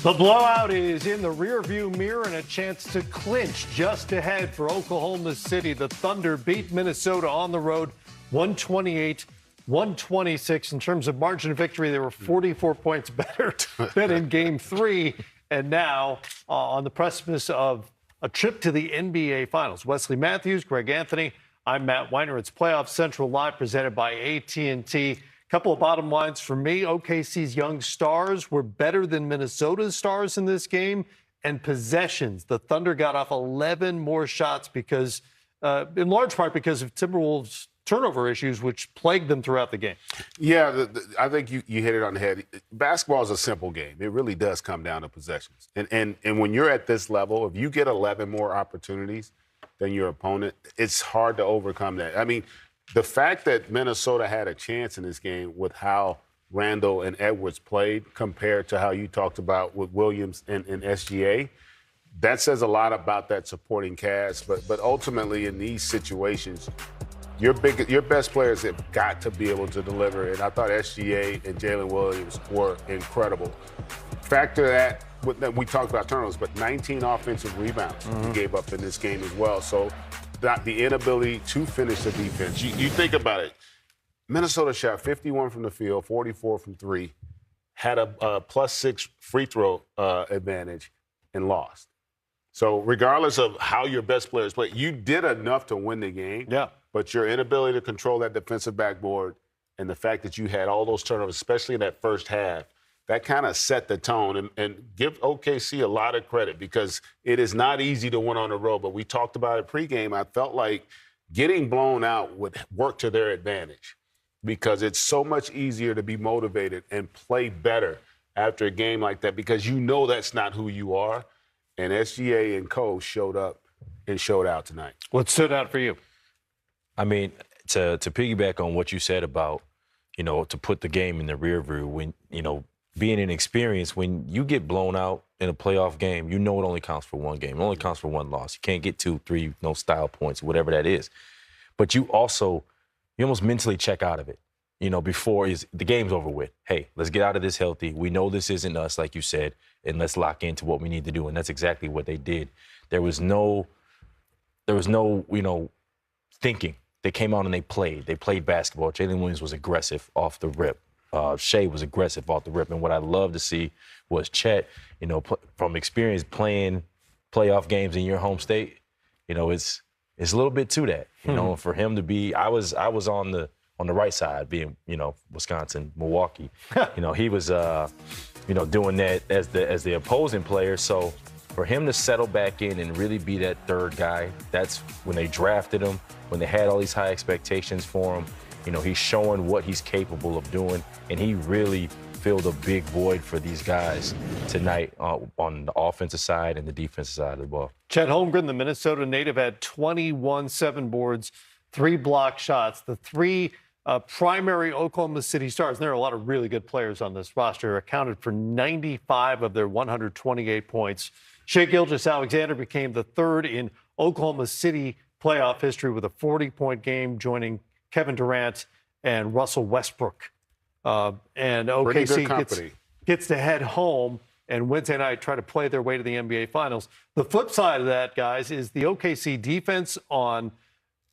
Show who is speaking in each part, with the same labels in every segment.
Speaker 1: The blowout is in the rearview mirror and a chance to clinch just ahead for Oklahoma City. The Thunder beat Minnesota on the road 128-126. In terms of margin of victory, they were 44 points better than in Game 3. And now on the precipice of a trip to the NBA Finals. Wesley Matthews, Greg Anthony. I'm Matt Weiner. It's Playoff Central Live presented by AT&T. Couple of bottom lines for me. OKC's young stars were better than Minnesota's stars in this game. And possessions. The Thunder got off 11 more shots because, in large part because of Timberwolves' turnover issues, which plagued them throughout the game.
Speaker 2: Yeah, I think you hit it on the head. Basketball is a simple game. It really does come down to possessions. And when you're at this level, if you get 11 more opportunities than your opponent, it's hard to overcome that. I mean, the fact that Minnesota had a chance in this game with how Randall and Edwards played compared to how you talked about with Williams and SGA, that says a lot about that supporting cast. But ultimately in these situations, your best players have got to be able to deliver. And I thought SGA and Jalen Williams were incredible. Factor that, we talked about turnovers, but 19 offensive rebounds he gave up in this game as well. So the inability to finish the defense. You think about it. Minnesota shot 51 from the field, 44 from three, had a +6 free throw advantage, and lost. So regardless of how your best players play, you did enough to win the game.
Speaker 1: Yeah. But
Speaker 2: your inability to control that defensive backboard and the fact that you had all those turnovers, especially in that first half, that kind of set the tone and give OKC a lot of credit because it is not easy to win on the road. But we talked about it pregame. I felt like getting blown out would work to their advantage because it's so much easier to be motivated and play better after a game like that because you know that's not who you are. And SGA and Co. showed up and showed out tonight.
Speaker 1: What stood out for you?
Speaker 3: I mean, to piggyback on what you said about, to put the game in the rear view when, being an experience, when you get blown out in a playoff game, it only counts for one game. It only counts for one loss. You can't get 2, 3, no style points, whatever that is. But you almost mentally check out of it, before the game's over with. Hey, let's get out of this healthy. We know this isn't us, like you said, and let's lock into what we need to do. And that's exactly what they did. There was no thinking. They came out and they played. They played basketball. Jalen Williams was aggressive off the rip. Shea was aggressive off the rip. And what I love to see was Chet, from experience playing playoff games in your home state, it's a little bit to that. For him to be, I was on the right side, being, Wisconsin, Milwaukee. He was, doing that as the opposing player. So for him to settle back in and really be that third guy, that's when they drafted him, when they had all these high expectations for him. He's showing what he's capable of doing, and he really filled a big void for these guys tonight on the offensive side and the defensive side of the ball.
Speaker 1: Chet Holmgren, the Minnesota native, had 21 7-boards, 3 block shots. The 3 primary Oklahoma City stars, and there are a lot of really good players on this roster, accounted for 95 of their 128 points. Shai Gilgeous-Alexander became the 3rd in Oklahoma City playoff history with a 40-point game, joining Kevin Durant and Russell Westbrook. And OKC gets to head home and Wednesday night try to play their way to the NBA Finals. The flip side of that, guys, is the OKC defense on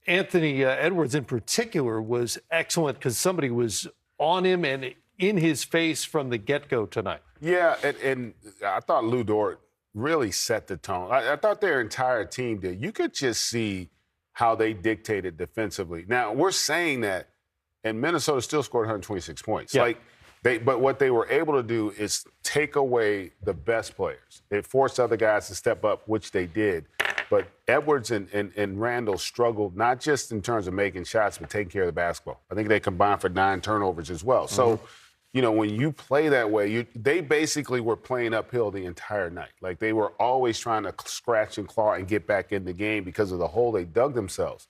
Speaker 1: Anthony Edwards in particular was excellent because somebody was on him and in his face from the get-go tonight.
Speaker 2: Yeah, and I thought Lou Dort really set the tone. I thought their entire team did. You could just see how they dictated defensively. Now, we're saying that, and Minnesota still scored 126 points.
Speaker 1: Yeah.
Speaker 2: But what they were able to do is take away the best players. It forced other guys to step up, which they did. But Edwards and Randall struggled, not just in terms of making shots, but taking care of the basketball. I think they combined for 9 turnovers as well. So, when you play that way, they basically were playing uphill the entire night. Like, they were always trying to scratch and claw and get back in the game because of the hole they dug themselves.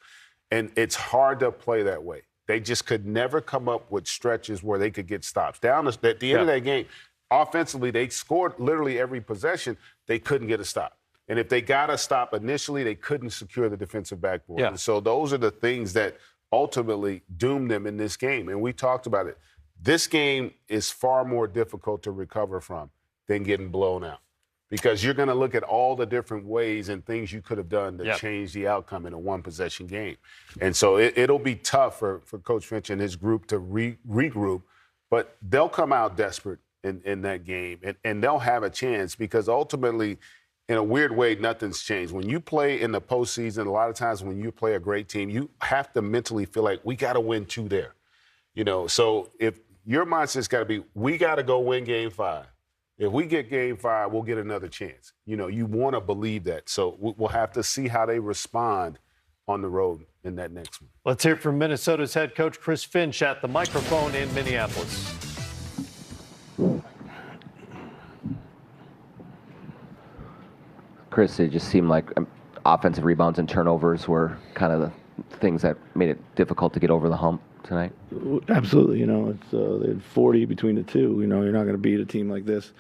Speaker 2: And it's hard to play that way. They just could never come up with stretches where they could get stops. At the end of that game, offensively, they scored literally every possession. They couldn't get a stop. And if they got a stop initially, they couldn't secure the defensive backboard.
Speaker 1: Yeah.
Speaker 2: And so those are the things that ultimately doomed them in this game. And we talked about it. This game is far more difficult to recover from than getting blown out. Because you're going to look at all the different ways and things you could have done to change the outcome in a one-possession game. And so it'll be tough for Coach Finch and his group to regroup, but they'll come out desperate in that game, and they'll have a chance because ultimately, in a weird way, nothing's changed. When you play in the postseason, a lot of times when you play a great team, you have to mentally feel like we got to win 2 there. So if your mindset's got to be, we got to go win Game 5. If we get Game 5, we'll get another chance. You want to believe that. So we'll have to see how they respond on the road in that next one.
Speaker 1: Let's hear from Minnesota's head coach Chris Finch at the microphone in Minneapolis.
Speaker 4: Chris, it just seemed like offensive rebounds and turnovers were kind of the things that made it difficult to get over the hump tonight.
Speaker 5: Absolutely. They had 40 between the two. You're not going to beat a team like this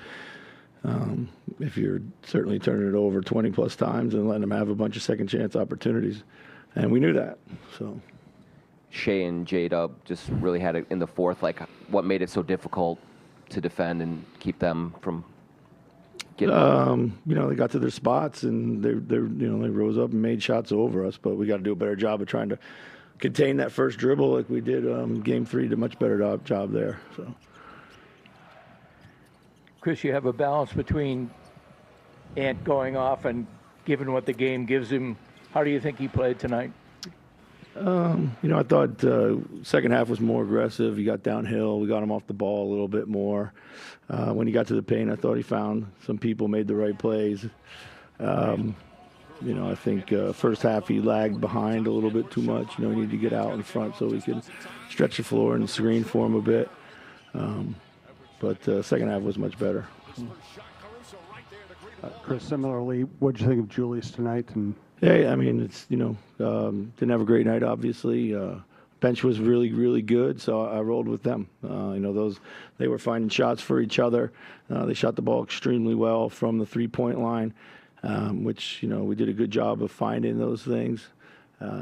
Speaker 5: if you're certainly turning it over 20-plus times and letting them have a bunch of second-chance opportunities. And we knew that. So
Speaker 4: Shea and J-Dub just really had it in the fourth. Like, what made it so difficult to defend and keep them from getting
Speaker 5: they got to their spots and they rose up and made shots over us. But we got to do a better job of trying to contain that first dribble like we did Game 3. Did a much better job there. So,
Speaker 6: Chris, you have a balance between Ant going off and given what the game gives him. How do you think he played tonight?
Speaker 5: I thought second half was more aggressive. He got downhill. We got him off the ball a little bit more. When he got to the paint, I thought he found some people, made the right plays. I think first half he lagged behind a little bit too much. He needed to get out in front so we could stretch the floor and screen for him a bit. But second half was much better.
Speaker 7: Chris, similarly, what did you think of Julius tonight? And
Speaker 5: yeah, it's didn't have a great night, obviously. Bench was really, really good, so I rolled with them. They were finding shots for each other. They shot the ball extremely well from the three-point line, which we did a good job of finding those things. That's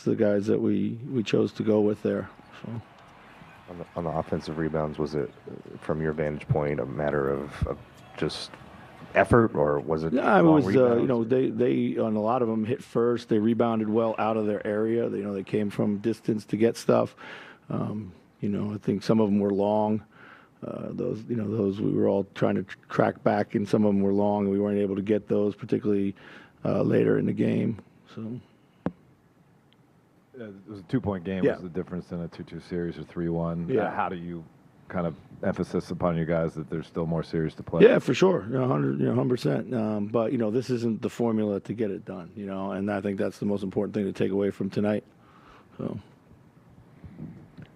Speaker 5: the guys that we chose to go with there. So.
Speaker 8: On the offensive rebounds, was it, from your vantage point, a matter of just effort, or was it?
Speaker 5: Yeah, it was. They on a lot of them hit first. They rebounded well out of their area. They came from distance to get stuff. I think some of them were long. Those we were all trying to track back, and some of them were long, and we weren't able to get those, particularly later in the game. So.
Speaker 9: It was a 2-point game.
Speaker 5: Yeah.
Speaker 9: Was the difference in a 2-2 series or 3-1?
Speaker 5: Yeah.
Speaker 9: How do you kind of emphasis upon you guys that there's still more series to play?
Speaker 5: Yeah, for sure, 100%. But this isn't the formula to get it done. And I think that's the most important thing to take away from tonight. So.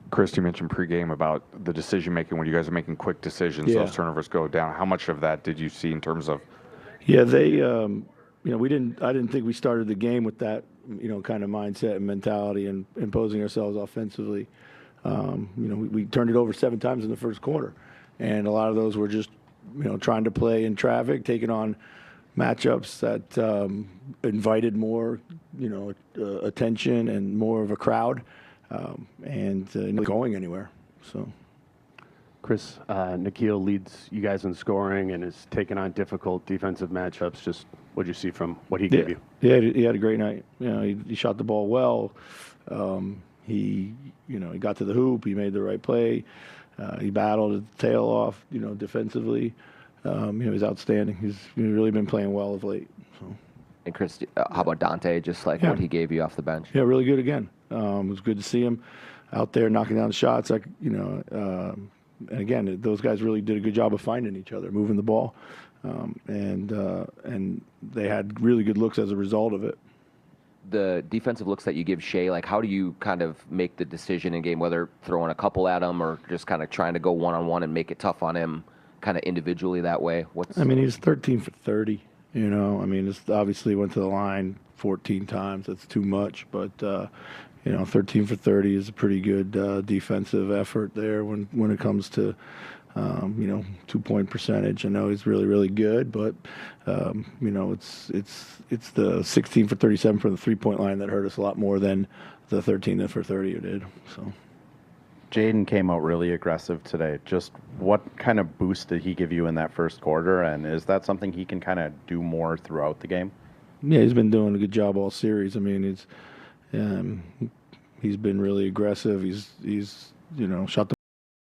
Speaker 8: Chris, you mentioned pregame about the decision making when you guys are making quick decisions.
Speaker 5: Yeah.
Speaker 8: Those turnovers go down. How much of that did you see in terms of?
Speaker 5: Yeah, they. I didn't think we started the game with that, kind of mindset and mentality and imposing ourselves offensively. We turned it over 7 times in the first quarter, and a lot of those were just, trying to play in traffic, taking on matchups that invited more, attention and more of a crowd, and going anywhere. So.
Speaker 7: Chris, Nikhil leads you guys in scoring and is taking on difficult defensive matchups. Just what did you see from what he gave you?
Speaker 5: Yeah, he had a great night. He shot the ball well. He got to the hoop. He made the right play. He battled his tail off, defensively. He's outstanding. He's really been playing well of late. So.
Speaker 4: And Chris, how about Dante? Just like what he gave you off the bench.
Speaker 5: Yeah, really good again. It was good to see him out there knocking down shots. And again, those guys really did a good job of finding each other, moving the ball, and they had really good looks as a result of it.
Speaker 4: The defensive looks that you give Shea, like how do you kind of make the decision in game, whether throwing a couple at him or just kind of trying to go one-on-one and make it tough on him, kind of individually that way?
Speaker 5: He's 13 for 30. It's obviously went to the line 14 times. That's too much, but 13 for 30 is a pretty good defensive effort there when it comes to 2-point percentage. I know he's really, really good, but it's the 16 for 37 from the 3-point line that hurt us a lot more than the 13 for 30 it did. So.
Speaker 10: Jaden came out really aggressive today. Just what kind of boost did he give you in that first quarter, and is that something he can kind of do more throughout the game?
Speaker 5: Yeah, he's been doing a good job all series. I mean, he's been really aggressive. He's shot the